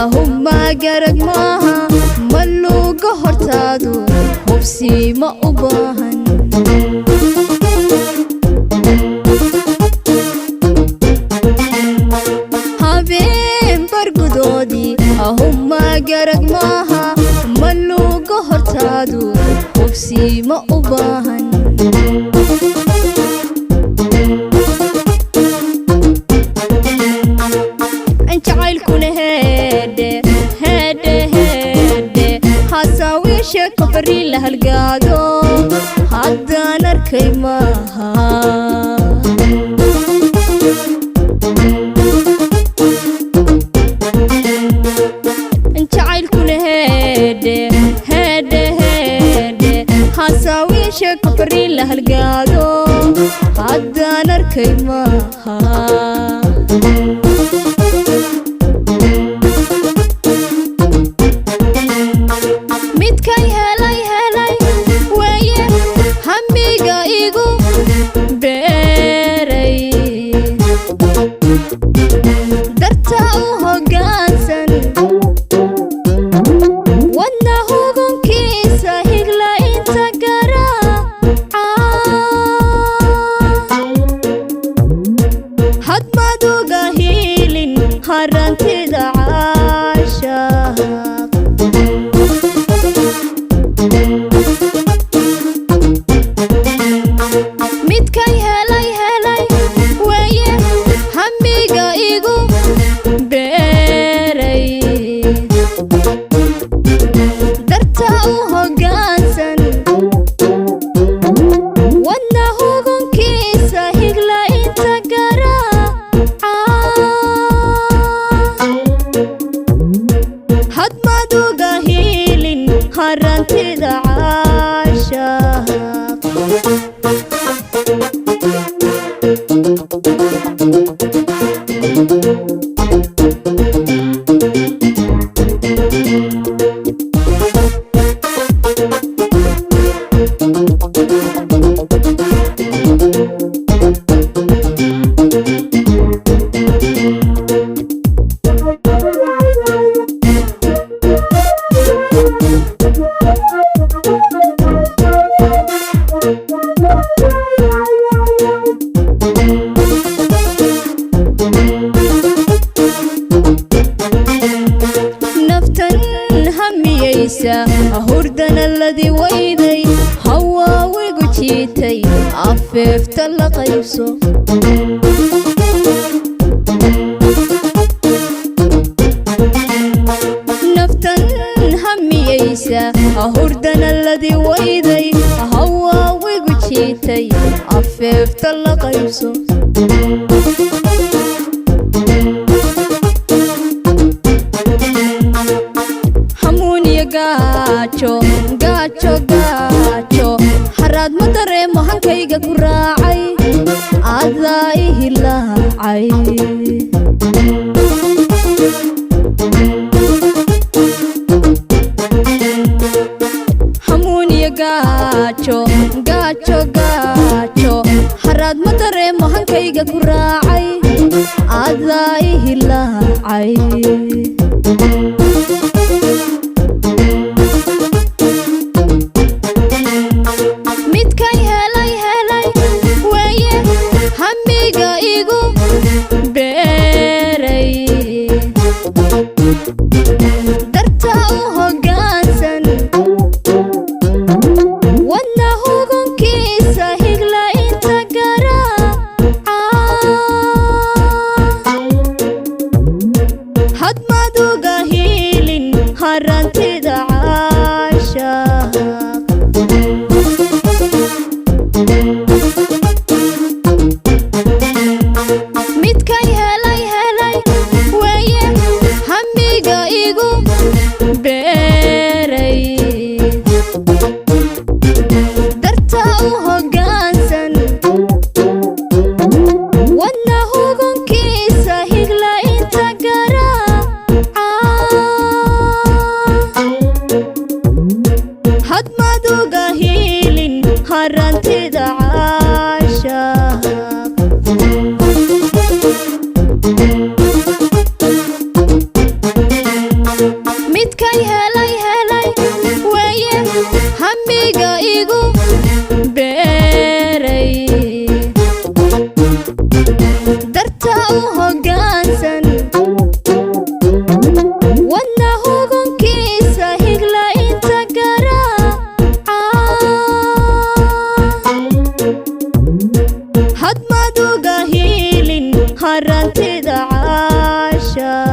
هم ما قرق ماها ملو قهر تادو هبسي ما أباهن هابين برقدودي هم ما قرق ماها ملو قهر تادو هبسي ما أباهن كفري لها القادو حدا نركي معها انت عايل كل هيدي حساوي كفري لها القادو حدا نركي معها هردنا الذي ويدي هوا وقتيتي عففت اللقيصو نفتن همي ييسا هردنا الذي ويدي هوا وقتيتي عففت اللقيصو gacho gacho gacho harad madare mahankayga ku raacay adaa ihilaacay hamuniya gacho gacho gacho harad madare mahankayga ku raacay adaa ihilaacay harantida caashaq midkay helay weeye hamiga igu beeray darta u hoggaansan wadna hugunkiisa higla inta garaaca hadmaad uga hiilin harantida caashaq